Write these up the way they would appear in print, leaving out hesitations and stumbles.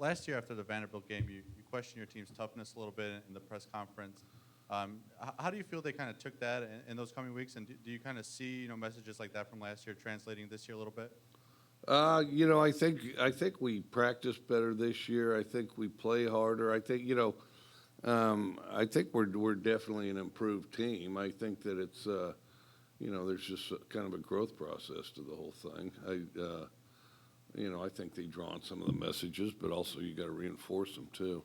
last year after the Vanderbilt game, you questioned your team's toughness a little bit in the press conference. How do you feel they kind of took that in those coming weeks, and do you kind of see messages like that from last year translating this year a little bit? I think we practice better this year. I think we play harder. I think we're definitely an improved team. I think that it's there's just kind of a growth process to the whole thing. I think they draw on some of the messages, but also you got to reinforce them too.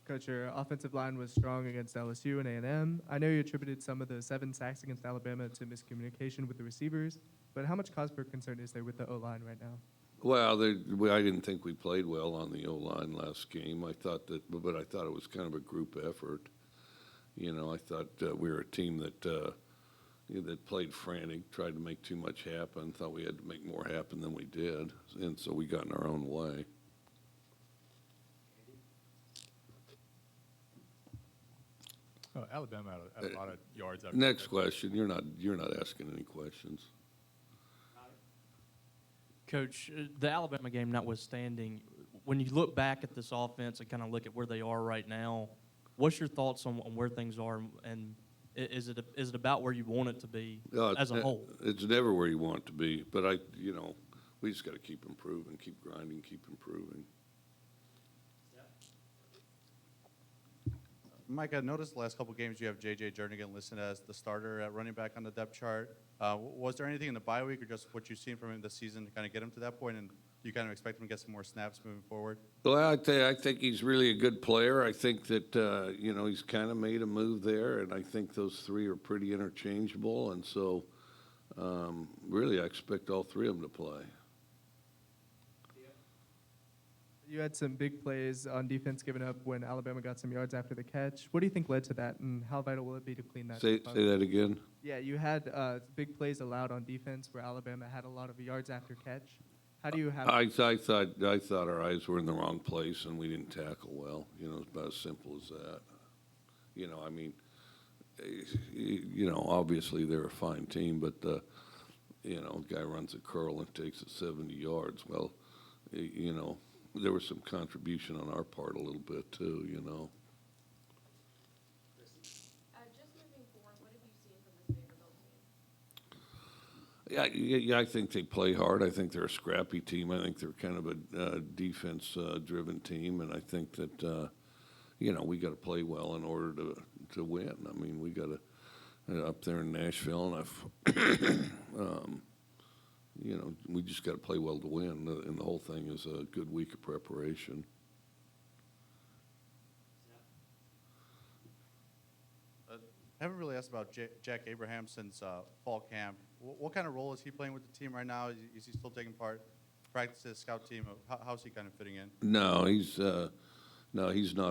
Coach, your offensive line was strong against LSU and A&M. I know you attributed some of the 7 sacks against Alabama to miscommunication with the receivers, but how much cause for concern is there with the O-line right now? Well, I didn't think we played well on the O-line last game. I thought it was kind of a group effort. I thought we were a team that played frantic, tried to make too much happen, thought we had to make more happen than we did, and so we got in our own way. Alabama had a lot of yards. Next question. You're not asking any questions. Coach, the Alabama game notwithstanding, when you look back at this offense and kind of look at where they are right now, what's your thoughts on where things are, and is it about where you want it to be as a whole? It's never where you want it to be, but we just got to keep improving, keep grinding, keep improving. Mike, I noticed the last couple of games you have J.J. Jernigan listed as the starter at running back on the depth chart. Was there anything in the bye week or just what you've seen from him this season to kind of get him to that point, and do you kind of expect him to get some more snaps moving forward? Well, I think he's really a good player. I think that, he's kind of made a move there, and I think those 3 are pretty interchangeable, and so really I expect all 3 of them to play. You had some big plays on defense given up when Alabama got some yards after the catch. What do you think led to that, and how vital will it be to clean that Say up? that again. Yeah, you had big plays allowed on defense where Alabama had a lot of yards after catch. How do you have? I thought our eyes were in the wrong place and we didn't tackle well. It's about as simple as that. Obviously they're a fine team, but a guy runs a curl and takes it 70 yards. Well, there was some contribution on our part a little bit too. Just moving forward, what have you seen from this Vanderbilt team? Yeah, I think they play hard. I think they're a scrappy team. I think they're kind of a defense-driven team, and I think that we got to play well in order to win. I mean, we got to up there in Nashville, and we just got to play well to win. And the whole thing is a good week of preparation. I haven't really asked about Jack Abraham since fall camp. What kind of role is he playing with the team right now? Is he still taking part, practices, scout team? How's he kind of fitting in? No, he's not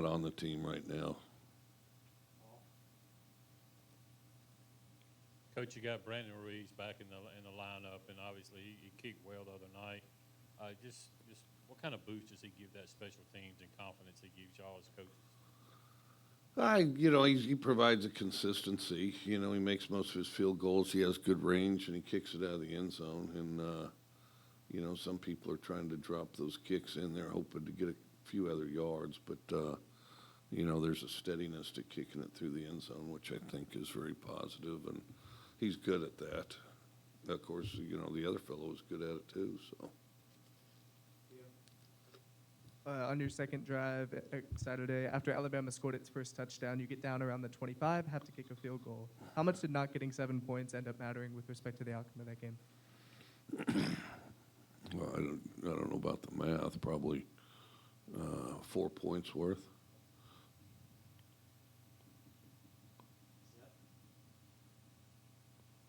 on the team right now. Coach, you got Brandon Ruiz back in the lineup, and obviously he kicked well the other night. Just what kind of boost does he give that special teams and confidence he gives y'all as coaches? He provides a consistency. He makes most of his field goals. He has good range, and he kicks it out of the end zone. And some people are trying to drop those kicks in there, hoping to get a few other yards. But there's a steadiness to kicking it through the end zone, which I think is very positive, and he's good at that. Of course, the other fellow is good at it too. So. On your second drive Saturday, after Alabama scored its first touchdown, you get down around the 25, have to kick a field goal. How much did not getting 7 points end up mattering with respect to the outcome of that game? Well, I don't know about the math. Probably 4 points worth.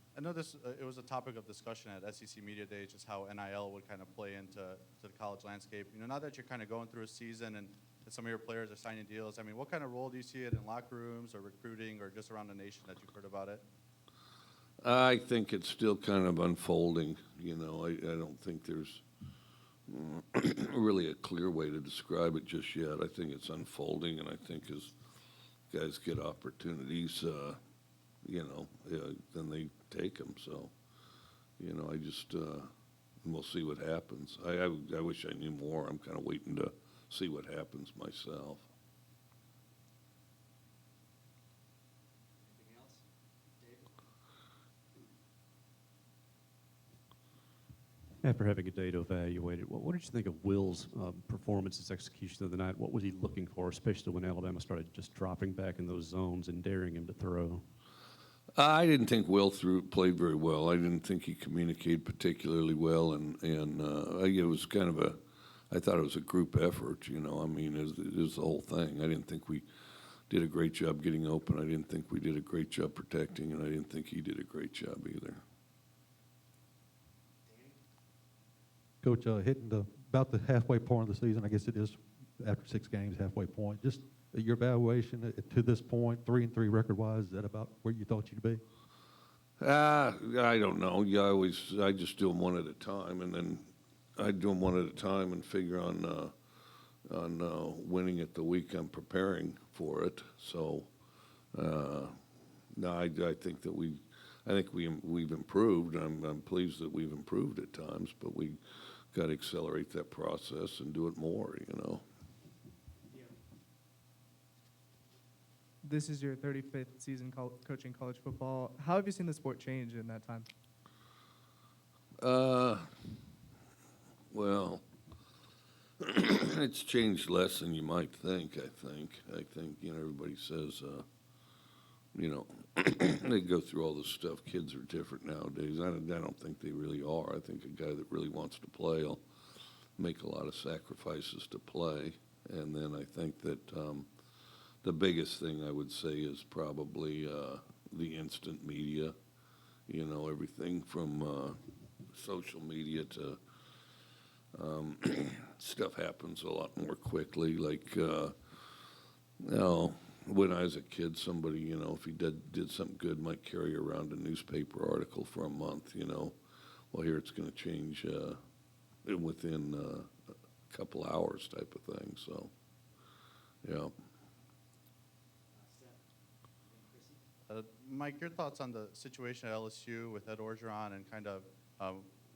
I know it was a topic of discussion at SEC Media Days, just how NIL would kind of play into the college landscape. Now that you're kind of going through a season and some of your players are signing deals, I mean, what kind of role do you see it in locker rooms or recruiting or just around the nation that you've heard about it? I think it's still kind of unfolding. I don't think there's really a clear way to describe it just yet. I think it's unfolding, and I think as guys get opportunities, then they take them. So, and we'll see what happens. I wish I knew more. I'm kind of waiting to see what happens myself. Anything else? David? After having a day to evaluate it, what did you think of Will's performance, his execution of the night? What was he looking for, especially when Alabama started just dropping back in those zones and daring him to throw? I didn't think Will played very well. I didn't think he communicated particularly well, and it was kind of I thought it was a group effort. You know, I mean, it was the whole thing. I didn't think we did a great job getting open. I didn't think we did a great job protecting, and I didn't think he did a great job either. Coach, hitting about the halfway point of the season, I guess it is after 6 games, halfway point. Just your evaluation to this point, 3-3 record-wise, is that about where you thought you'd be? I don't know. Yeah, I just do them one at a time, and then I do them one at a time and figure on winning it the week I'm preparing for it. So, no, I think that we've improved. I'm pleased that we've improved at times, but we got to accelerate that process and do it more. You know. This is your 35th season coaching college football. How have you seen the sport change in that time? Well, it's changed less than you might think. I think everybody says they go through all this stuff. Kids are different nowadays. I don't think they really are. I think a guy that really wants to play will make a lot of sacrifices to play. And then I think that the biggest thing I would say is probably the instant media. You know, everything from social media to stuff happens a lot more quickly. Like, when I was a kid, somebody, if he did something good, might carry around a newspaper article for a month, Well, here it's going to change within a couple hours type of thing. So, yeah. Mike, your thoughts on the situation at LSU with Ed Orgeron and kind of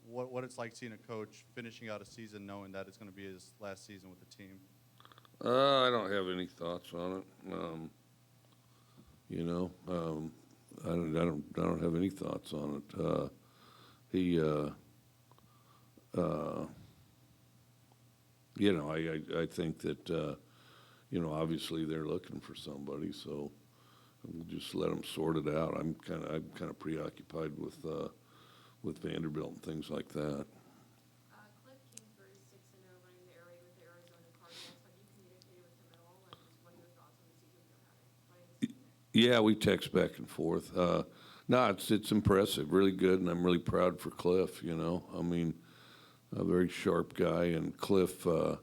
what it's like seeing a coach finishing out a season knowing that it's going to be his last season with the team? I don't have any thoughts on it. I don't have any thoughts on it. I think that obviously they're looking for somebody, so we'll just let them sort it out. I'm kind of preoccupied with Vanderbilt and things like that. Cliff Kingsbury is 6-0 running the area with the Arizona Cardinals. Have you communicated with him at all? And what are your thoughts on the season they're having? Running the season? Yeah, we text back and forth. No, it's impressive, really good, and I'm really proud for Cliff. I mean, a very sharp guy, and Cliff for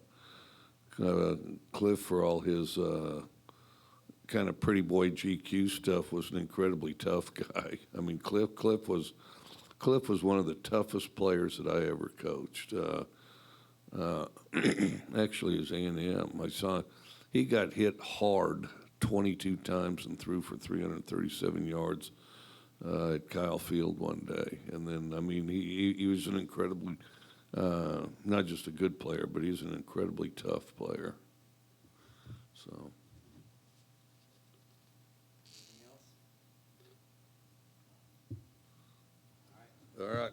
all his kind of pretty boy GQ stuff was an incredibly tough guy. I mean, Cliff was one of the toughest players that I ever coached. Actually, as A&M, I saw he got hit hard 22 times and threw for 337 yards at Kyle Field one day. And then, I mean, he was an incredibly, not just a good player, but he's an incredibly tough player. So. Anything else? All right. All right.